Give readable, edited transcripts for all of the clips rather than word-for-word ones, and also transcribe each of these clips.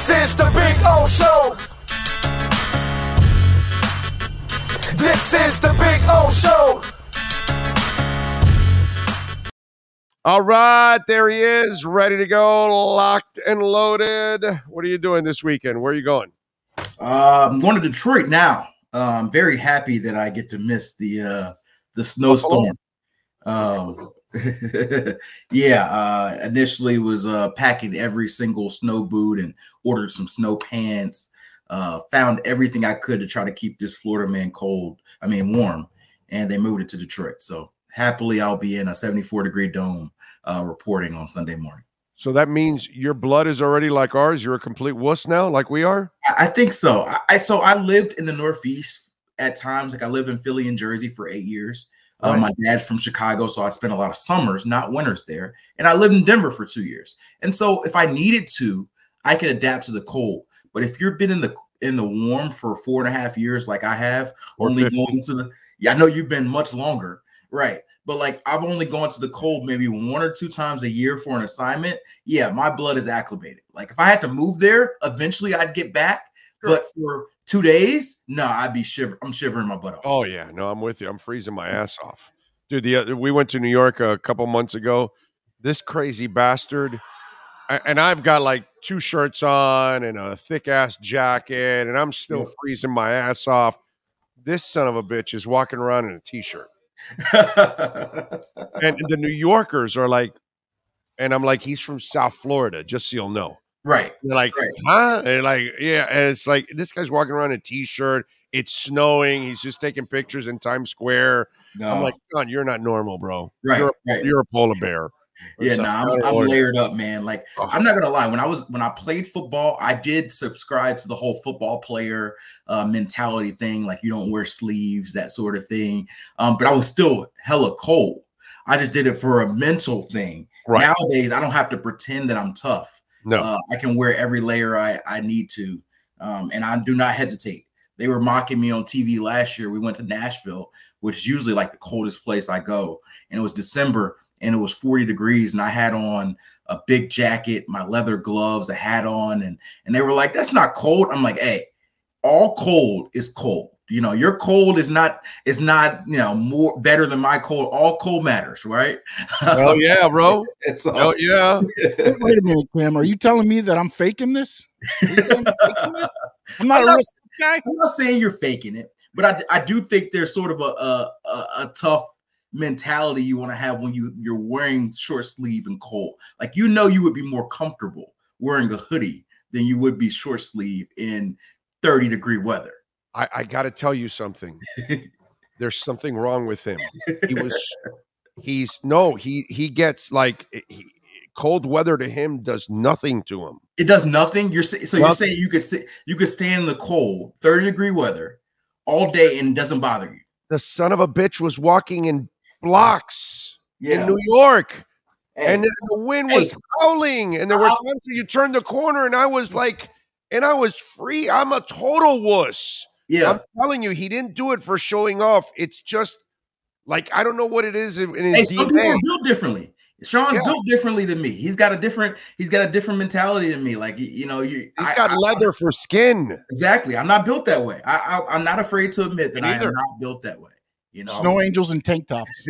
This is the Big O Show. This is the Big O Show. All right, there he is, ready to go, locked and loaded. What are you doing this weekend? Where are you going? I'm going to Detroit now. I'm very happy that I get to miss the snowstorm. Initially was packing every single snow boot and ordered some snow pants. Found everything I could to try to keep this Florida man warm, and they moved it to Detroit. So happily, I'll be in a 74-degree dome reporting on Sunday morning. So that means your blood is already like ours. You're a complete wuss now, like we are? I think so. I lived in the Northeast at times. Like I lived in Philly and Jersey for 8 years. Right. My dad's from Chicago, so I spent a lot of summers, not winters there. And I lived in Denver for 2 years. And so if I needed to, I could adapt to the cold. But if you've been in the warm for 4.5 years, like I have, only 50. Going to the I know you've been much longer, right? But like I've only gone to the cold maybe 1 or 2 times a year for an assignment. Yeah, my blood is acclimated. Like if I had to move there, eventually I'd get back. Sure. But for 2 days, no, I'd be shivering. I'm shivering my butt off. Oh yeah, no, I'm with you. I'm freezing my ass off, dude. We went to New York a couple months ago. This crazy bastard, and I've got like 2 shirts on and a thick ass jacket, and I'm still freezing my ass off. This son of a bitch is walking around in a t-shirt. And the New Yorkers are like, and I'm like, he's from South Florida, just so you'll know. Right. They're like, right. Huh? And like, yeah. And it's like, this guy's walking around in a t-shirt. It's snowing. He's just taking pictures in Times Square. No. I'm like, God, you're not normal, bro. Right. You're a polar bear. Yeah, I'm layered up, man. Like, I'm not gonna lie. When I played football, I did subscribe to the whole football player mentality thing. Like, you don't wear sleeves, that sort of thing. But I was still hella cold. I just did it for a mental thing. Right. Nowadays, I don't have to pretend that I'm tough. No, I can wear every layer I need to, and I do not hesitate. They were mocking me on TV last year. We went to Nashville, which is usually like the coldest place I go, and it was December. And it was 40 degrees, and I had on a big jacket, my leather gloves, a hat on, and they were like, "That's not cold." I'm like, "Hey, all cold is cold. You know, your cold is not more better than my cold. All cold matters, right?" Oh yeah, bro. Oh yeah. Wait a minute, Cam. Are you telling me that I'm faking this? I'm not a guy. I'm not saying you're faking it, but I do think there's sort of a tough mentality you want to have when you're wearing short sleeve and cold. Like, you would be more comfortable wearing a hoodie than you would be short sleeve in 30-degree weather. I got to tell you something. There's something wrong with him. He gets like cold weather to him does nothing to him. It does nothing. You're saying you could stand in the cold 30-degree weather all day and it doesn't bother you. The son of a bitch was walking in blocks in New York, and the wind was howling, and there were times where you turned the corner, and I was like, and I was free. I'm a total wuss. Yeah, I'm telling you, he didn't do it for showing off. It's just like, I don't know what it is in his DNA. Some people are built differently. Sean's built differently than me. He's got a different mentality than me. Like, he's got leather for skin. Exactly. I'm not built that way. I'm not afraid to admit that I am not built that way. Snow angels and tank tops.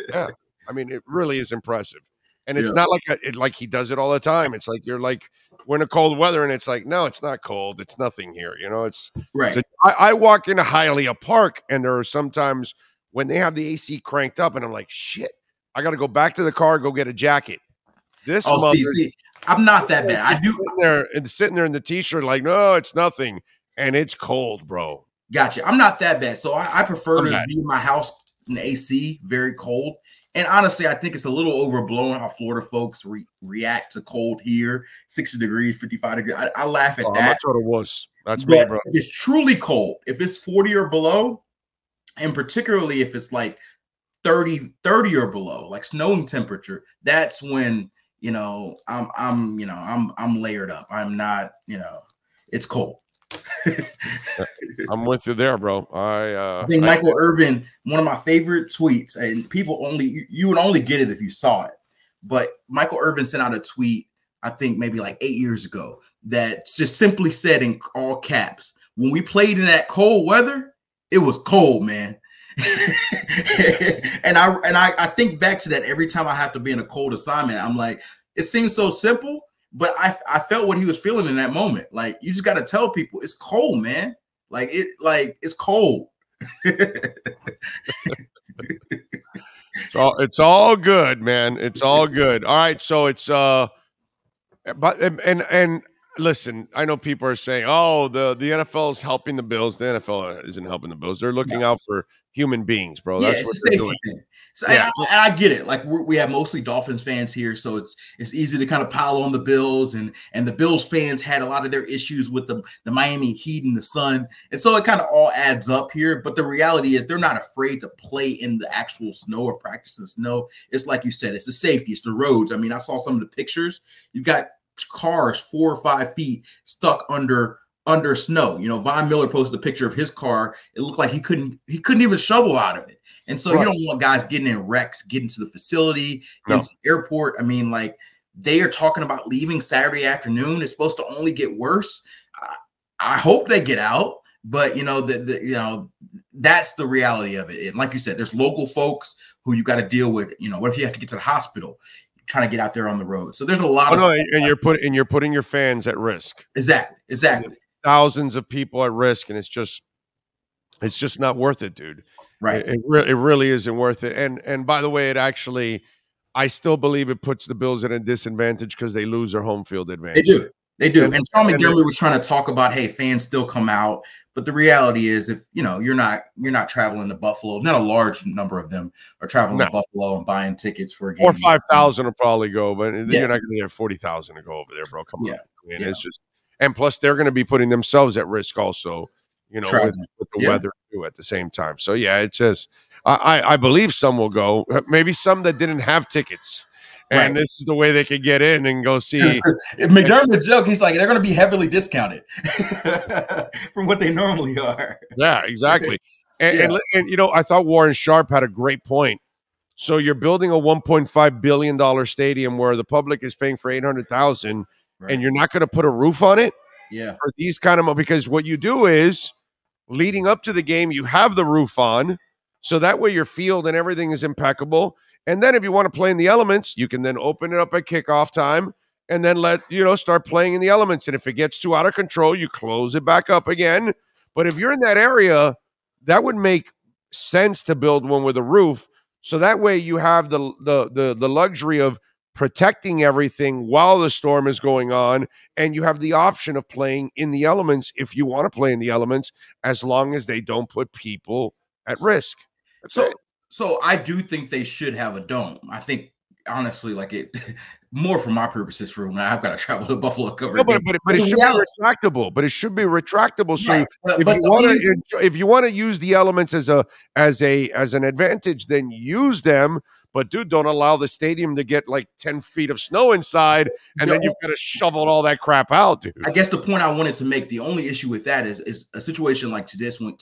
Yeah, I mean, it really is impressive, and it's not like he does it all the time. It's like, you're like, we're in a cold weather, and it's like, no, it's not cold. It's nothing here. It's right. So I walk into Hialeah Park, and there are sometimes when they have the AC cranked up, and I'm like, shit, I got to go back to the car, go get a jacket. See, I'm not that bad. I do sitting there in the t-shirt, like, no, it's nothing, and it's cold, bro. Gotcha. I'm not that bad. So I prefer to be in my house in AC, very cold. And honestly, I think it's a little overblown how Florida folks react to cold here. 60 degrees, 55 degrees. I laugh at that. That's what it was. That's me, bro. If it's truly cold, if it's 40 or below, and particularly if it's like 30 or below, like snowing temperature, that's when, I'm layered up. I'm not, it's cold. I'm with you there, bro. I think Michael Irvin, one of my favorite tweets, and you would only get it if you saw it, but Michael Irvin sent out a tweet, I think maybe like 8 years ago, that just simply said in all caps, when we played in that cold weather, it was cold, man. and I think back to that every time I have to be in a cold assignment. I'm like, it seems so simple, but I felt what he was feeling in that moment. Like, you just got to tell people it's cold, man. Like it's cold. It's all good, man. It's all good. All right, so it's but and listen, I know people are saying, "Oh, the NFL is helping the Bills." The NFL isn't helping the Bills. They're looking out for human beings, bro. Yeah, That's it's what a they're safety doing. thing. So, and I get it. Like, we have mostly Dolphins fans here, so it's easy to kind of pile on the Bills, and the Bills fans had a lot of their issues with the Miami Heat and the Sun, and so it kind of all adds up here. But the reality is, they're not afraid to play in the actual snow or practice in the snow. It's like you said, it's the safety, it's the roads. I mean, I saw some of the pictures. You've got cars 4 or 5 feet stuck under snow. You know, Von Miller posted a picture of his car. It looked like he couldn't even shovel out of it. And so you don't want guys getting in wrecks, getting to the facility, getting to the airport. I mean, like, they are talking about leaving Saturday afternoon. It's supposed to only get worse. I hope they get out, but you know, that's the reality of it. And like you said, there's local folks who you got to deal with. You know, what if you have to get to the hospital, trying to get out there on the road? So there's a lot of stuff. And you're putting your fans at risk. Exactly. Thousands of people at risk, and it's just not worth it, dude. Right. It really isn't worth it. And by the way, I still believe it puts the Bills at a disadvantage because they lose their home field advantage. They do. And Sean McDermott was trying to talk about, hey, fans still come out. But the reality is, if you're not traveling to Buffalo, not a large number of them are traveling to Buffalo and buying tickets for a game. 4,000 or 5,000 will probably go, but you're not going to have 40,000 to go over there, bro. Come on. I mean, it's just, and plus they're going to be putting themselves at risk also, with the weather too at the same time. So it's just, I believe some will go, maybe some that didn't have tickets. And this is the way they could get in and go see. If McDermott joke, he's like, they're going to be heavily discounted from what they normally are. Yeah, exactly. And I thought Warren Sharp had a great point. So you're building a $1.5 billion stadium where the public is paying for $800,000, and you're not going to put a roof on it. Yeah. For these kind of, because what you do is, leading up to the game, you have the roof on, so that way your field and everything is impeccable. And then if you want to play in the elements, you can then open it up at kickoff time and then start playing in the elements. And if it gets too out of control, you close it back up again. But if you're in that area, that would make sense to build one with a roof. So that way you have the luxury of protecting everything while the storm is going on. And you have the option of playing in the elements if you want to play in the elements, as long as they don't put people at risk. So I do think they should have a dome. I think, honestly, more for my purposes, for when I've got to travel to Buffalo cover. But it should be retractable. But it should be retractable. So if you want to use the elements as an advantage, then use them. But dude, don't allow the stadium to get like 10 feet of snow inside, and then you've got to shovel all that crap out, dude. I guess the point I wanted to make, the only issue with that is a situation like this one,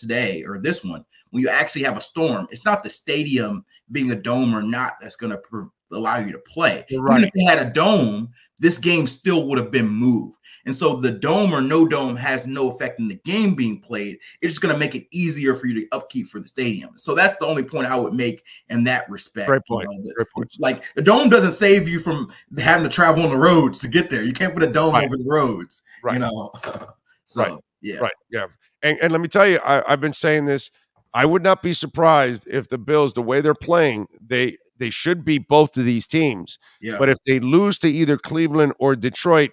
when you actually have a storm. It's not the stadium being a dome or not that's going to allow you to play. Right. Even if they had a dome, this game still would have been moved. And so the dome or no dome has no effect in the game being played. It's just going to make it easier for you to upkeep for the stadium. So that's the only point I would make in that respect. Great point. Great point. Like, the dome doesn't save you from having to travel on the roads to get there. You can't put a dome over the roads. Right. Right. Yeah. And let me tell you, I've been saying this. I would not be surprised if the Bills, the way they're playing, they should beat both of these teams. Yeah. But if they lose to either Cleveland or Detroit,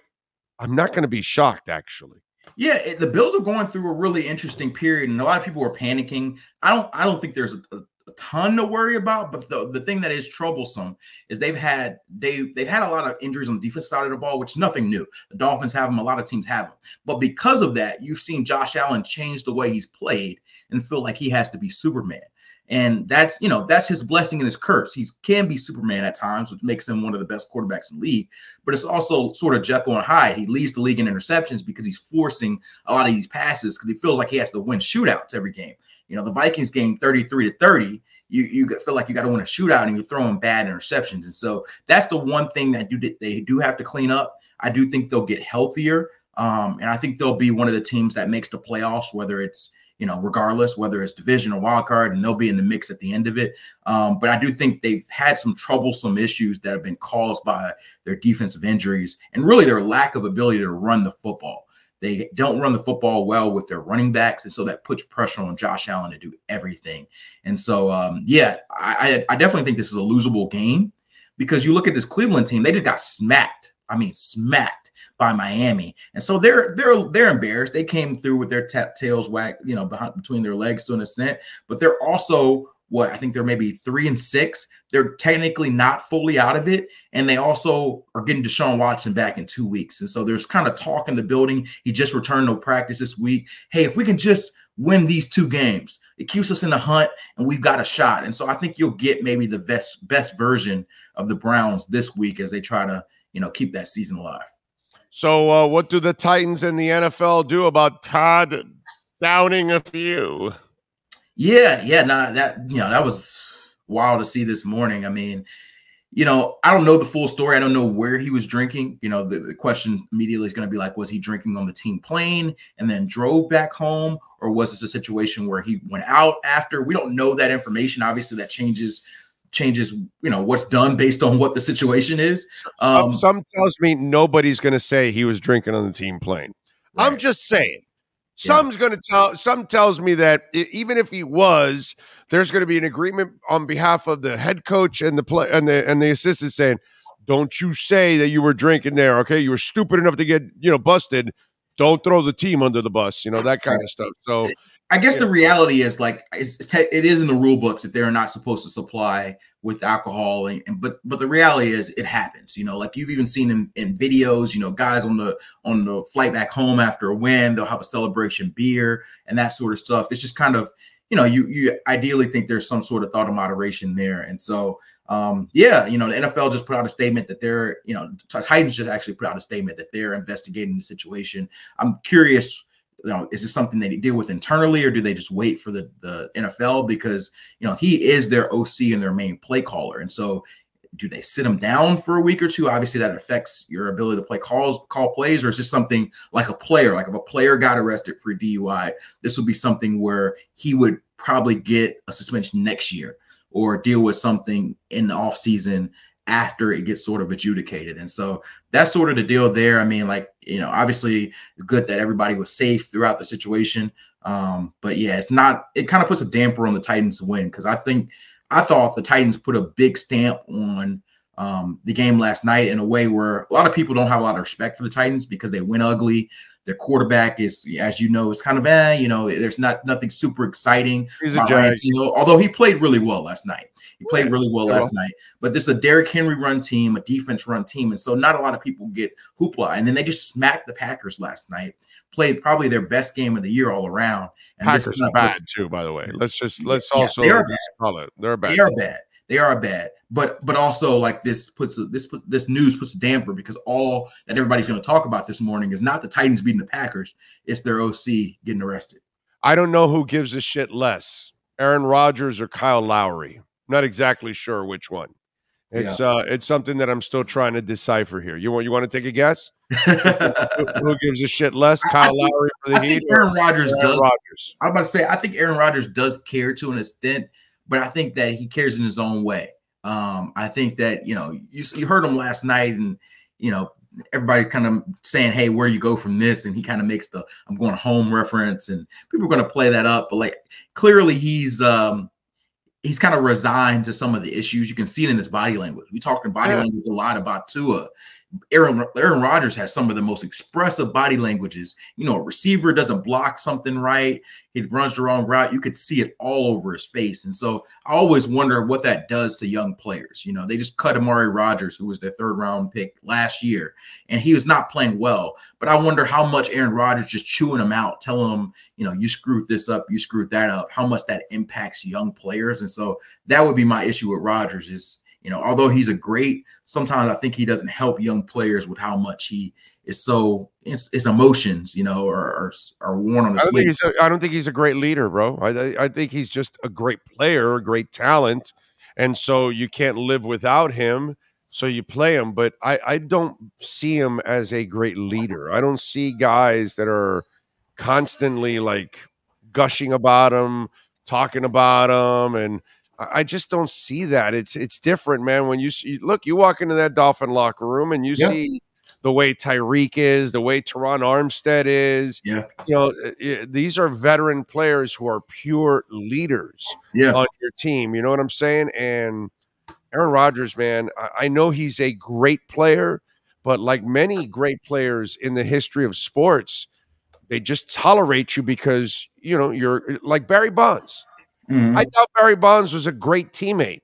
I'm not going to be shocked, actually. Yeah, the Bills are going through a really interesting period, and a lot of people are panicking. I don't think there's a ton to worry about, but the thing that is troublesome is they've had a lot of injuries on the defense side of the ball, which is nothing new. The Dolphins have them, a lot of teams have them. But because of that, you've seen Josh Allen change the way he's played and feel like he has to be Superman. And that's his blessing and his curse. He can be Superman at times, which makes him one of the best quarterbacks in the league. But it's also sort of Jekyll and Hyde. He leads the league in interceptions because he's forcing a lot of these passes because he feels like he has to win shootouts every game. The Vikings game 33-30. You feel like you got to win a shootout and you're throwing bad interceptions. And so that's the one thing that they do have to clean up. I do think they'll get healthier And I think they'll be one of the teams that makes the playoffs, whether it's, regardless, whether it's division or wild card, and they'll be in the mix at the end of it. But I do think they've had some troublesome issues that have been caused by their defensive injuries and really their lack of ability to run the football. They don't run the football well with their running backs, and so that puts pressure on Josh Allen to do everything. And so, I definitely think this is a losable game because you look at this Cleveland team, they just got smacked. I mean, smacked by Miami. And so they're embarrassed. They came through with their tails whacked, between their legs to an extent, but they're also I think they're maybe 3-6. They're technically not fully out of it. And they also are getting Deshaun Watson back in 2 weeks. And so there's kind of talk in the building. He just returned to practice this week. Hey, if we can just win these 2 games, it keeps us in the hunt and we've got a shot. And so I think you'll get maybe the best version of the Browns this week as they try to, keep that season alive. So what do the Titans and the NFL do about Todd downing a few? Yeah. That was wild to see this morning. I mean, I don't know the full story. I don't know where he was drinking. The question immediately is going to be like, was he drinking on the team plane and then drove back home? Or was this a situation where he went out after? We don't know that information. Obviously, that changes, what's done based on what the situation is. Some tells me nobody's going to say he was drinking on the team plane. Right. I'm just saying. Some tells me that even if he was, there's going to be an agreement on behalf of the head coach and the assistant saying, "Don't you say that you were drinking there? Okay, you were stupid enough to get busted. Don't throw the team under the bus. That kind of stuff." So I guess the reality is it is in the rule books that they're not supposed to supply with alcohol, but the reality is it happens. Like you've even seen in videos, guys on the flight back home after a win, they'll have a celebration beer and that sort of stuff. It's just kind of, you ideally think there's some sort of thought of moderation there. And so, the NFL just put out a statement that Titans just actually put out a statement that they're investigating the situation. I'm curious, is this something they deal with internally, or do they just wait for the NFL? Because, he is their OC and their main play caller. And so do they sit him down for a week or two? Obviously that affects your ability to call plays, or is this something like a player, like if a player got arrested for DUI, this would be something where he would probably get a suspension next year or deal with something in the off season after it gets sort of adjudicated. And so that's sort of the deal there. I mean, obviously good that everybody was safe throughout the situation. But yeah, it kind of puts a damper on the Titans to win. Cause I thought the Titans put a big stamp on the game last night in a way where a lot of people don't have a lot of respect for the Titans because they win ugly. Their quarterback is, as you know, is kind of, there's nothing super exciting. He's a giant. Although he played really well last night. He played really well last night. But this is a Derrick Henry run team, a defense run team. And so not a lot of people get hoopla. And then they just smacked the Packers last night. Played probably their best game of the year all around. And Packers are bad too, by the way. Let's also call it. They're bad. They are bad. They are bad. But also this news puts a damper because all that everybody's going to talk about this morning is not the Titans beating the Packers. It's their OC getting arrested. I don't know who gives a shit less, Aaron Rodgers or Kyle Lowry. Not exactly sure which one. It's something that I'm still trying to decipher here. You want to take a guess? Who gives a shit less? Kyle Lowry for the Heat? Aaron Rodgers does. I'm about to say I think Aaron Rodgers does care to an extent, but I think that he cares in his own way. I think that you heard him last night, and everybody kind of saying, "Hey, where do you go from this?" And he kind of makes the "I'm going home" reference, and people are going to play that up. But clearly he's kind of resigned to some of the issues. You can see it in his body language. We talked in body language a lot about Tua. Aaron Rodgers has some of the most expressive body languages. A receiver doesn't block something right. He runs the wrong route. You could see it all over his face. And so I always wonder what that does to young players. They just cut Amari Rodgers, who was their 3rd round pick last year, and he was not playing well. But I wonder how much Aaron Rodgers just chewing him out, telling him, you screwed this up, you screwed that up, how much that impacts young players. And so that would be my issue with Rodgers is, although he's sometimes I think he doesn't help young players with how much he is his emotions, are worn on his sleeve. I don't think he's a great leader, bro. I think he's just a great player, a great talent. And so you can't live without him. so you play him. But I don't see him as a great leader. I don't see guys that are constantly like gushing about him, talking about him, and I just don't see that. It's different, man. When you see, look, you walk into that Dolphin locker room and you see the way Tyreek is, the way Teron Armstead is. Yeah. You know, these are veteran players who are pure leaders on your team. You know what I'm saying? And Aaron Rodgers, man, I know he's a great player, but like many great players in the history of sports, they just tolerate you because, you know, you're like Barry Bonds. I thought Barry Bonds was a great teammate,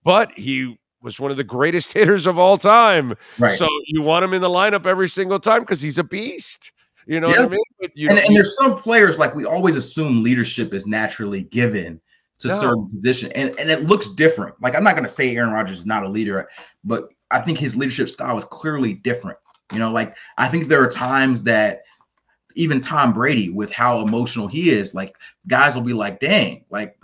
but he was one of the greatest hitters of all time. Right. So you want him in the lineup every single time because he's a beast. You know what I mean? But and there's some players, like, we always assume leadership is naturally given to certain position, and it looks different. Like, I'm not going to say Aaron Rodgers is not a leader, but I think his leadership style is clearly different. You know, like, I think there are times that even Tom Brady, with how emotional he is, like, guys will be like, dang, like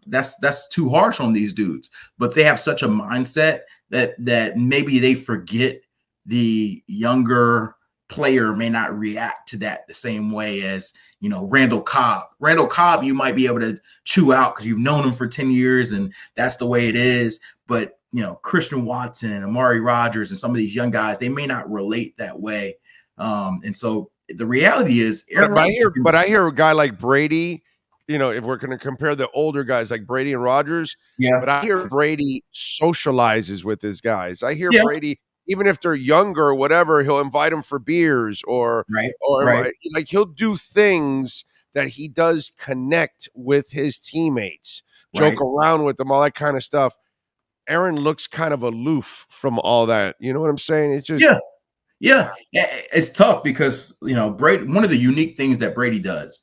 that's too harsh on these dudes. But they have such a mindset that maybe they forget the younger player may not react to that the same way as, you know, Randall Cobb. Randall Cobb, you might be able to chew out because you've known him for 10 years and that's the way it is. But, you know, Christian Watson and Amari Rodgers and some of these young guys, they may not relate that way. And so the reality is, but I hear a guy like Brady, you know, if we're going to compare the older guys like Brady and Rodgers, but I hear Brady socializes with his guys. I hear Brady, even if they're younger or whatever, he'll invite them for beers or like he'll do things that he does connect with his teammates, joke around with them, all that kind of stuff. Aaron looks kind of aloof from all that. You know what I'm saying? It's just Yeah, it's tough because, you know, Brady, one of the unique things that Brady does,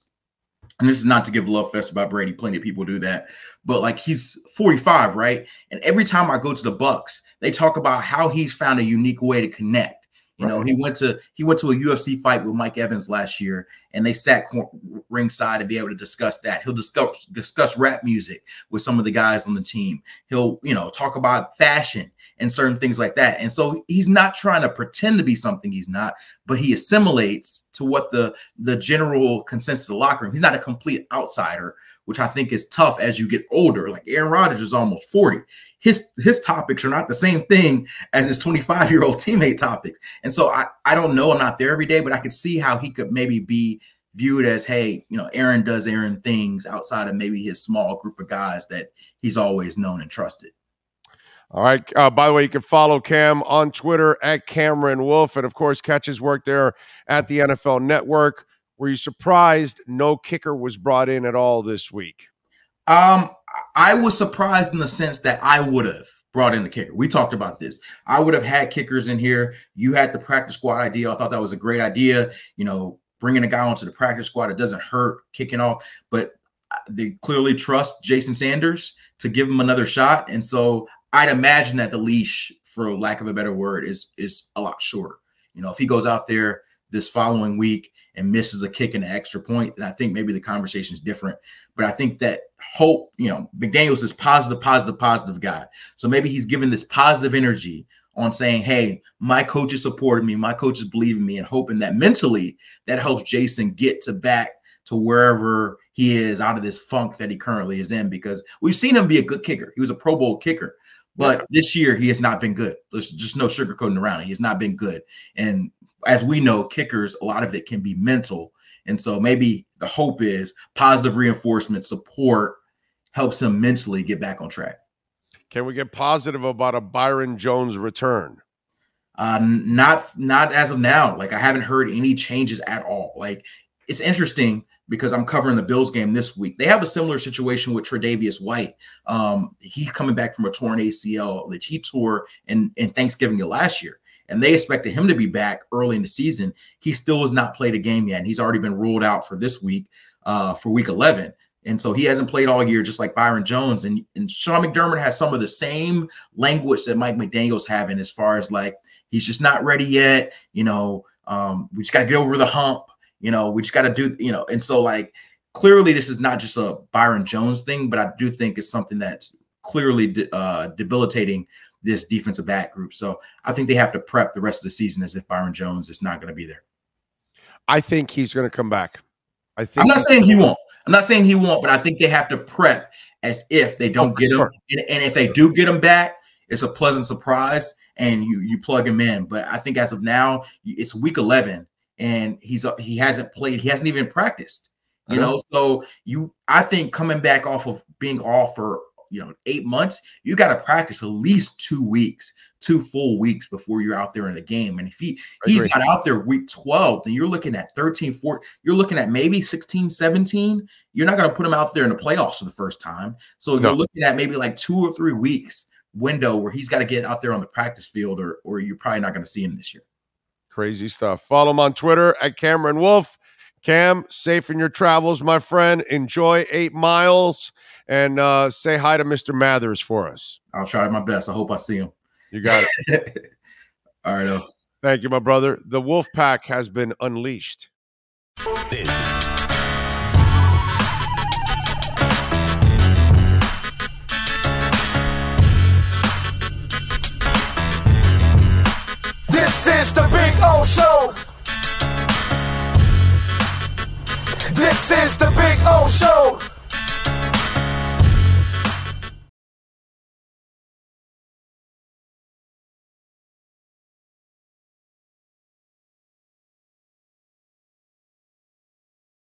and this is not to give love fest about Brady, plenty of people do that, but like, he's 45, right? And every time I go to the Bucks, they talk about how he's found a unique way to connect. You know, he went to a UFC fight with Mike Evans last year, and they sat ringside and be able to discuss that. He'll discuss rap music with some of the guys on the team. He'll, you know, talk about fashion and certain things like that. And so he's not trying to pretend to be something he's not, but he assimilates to what the general consensus of the locker room. He's not a complete outsider, which I think is tough as you get older. Like, Aaron Rodgers is almost 40. His topics are not the same thing as his 25-year-old teammate topics. And so I don't know, I'm not there every day, but I could see how he could maybe be viewed as, hey, you know, Aaron does Aaron things outside of maybe his small group of guys that he's always known and trusted. All right. By the way, you can follow Cam on Twitter at Cameron Wolfe, and of course, catch his work there at the NFL Network. Were you surprised no kicker was brought in at all this week? I was surprised in the sense that I would have brought in the kicker. We talked about this. I would have had kickers in here. You had the practice squad idea. I thought that was a great idea. You know, bringing a guy onto the practice squad, it doesn't hurt kicking off. But they clearly trust Jason Sanders to give him another shot. And so I'd imagine that the leash, for lack of a better word, is a lot shorter. You know, if he goes out there this following week and misses a kick and an extra point, then I think maybe the conversation is different. But I think that hope, you know, McDaniels is positive guy. So maybe he's giving this positive energy on saying, hey, my coaches supported me, my coaches believe in me, and hoping that mentally that helps Jason get back to wherever he is out of this funk that he currently is in, because we've seen him be a good kicker. He was a Pro Bowl kicker, but this year he has not been good. There's just no sugarcoating around it. He has not been good. And as we know, kickers, a lot of it can be mental. And so maybe the hope is positive reinforcement support helps him mentally get back on track. Can we get positive about a Byron Jones return? Not as of now. Like, I haven't heard any changes at all. Like, it's interesting because I'm covering the Bills game this week. They have a similar situation with Tre'Davious White. He's coming back from a torn ACL that he tore in Thanksgiving of last year. And they expected him to be back early in the season. He still has not played a game yet, and he's already been ruled out for this week, for week 11. And so he hasn't played all year, just like Byron Jones. And Sean McDermott has some of the same language that Mike McDaniel's having, as far as like, he's just not ready yet. You know, we just got to get over the hump. You know, we just got to do, you know. And so, like, clearly this is not just a Byron Jones thing, but I do think it's something that's clearly debilitating this defensive back group. So I think they have to prep the rest of the season as if Byron Jones is not going to be there. I think he's going to come back. I'm not saying he won't. But I think they have to prep as if they don't get him. And if they do get him back, it's a pleasant surprise and you plug him in. But I think as of now, it's week 11 and he hasn't played. He hasn't even practiced, you know? So I think coming back off of being off for, 8 months, you got to practice at least 2 weeks, 2 full weeks before you're out there in the game. And if he's not out there week 12, then you're looking at 13, 14, you're looking at maybe 16, 17. You're not going to put him out there in the playoffs for the first time. So you're looking at maybe like 2 or 3 weeks window where he's got to get out there on the practice field or you're probably not going to see him this year. Crazy stuff. Follow him on Twitter at Cameron Wolfe. Cam, safe in your travels, my friend. Enjoy 8 miles and say hi to Mr. Mathers for us. I'll try my best. I hope I see him. You got it. All right. Thank you, my brother. The Wolf Pack has been unleashed. This is the Big O Show. This is the Big O Show.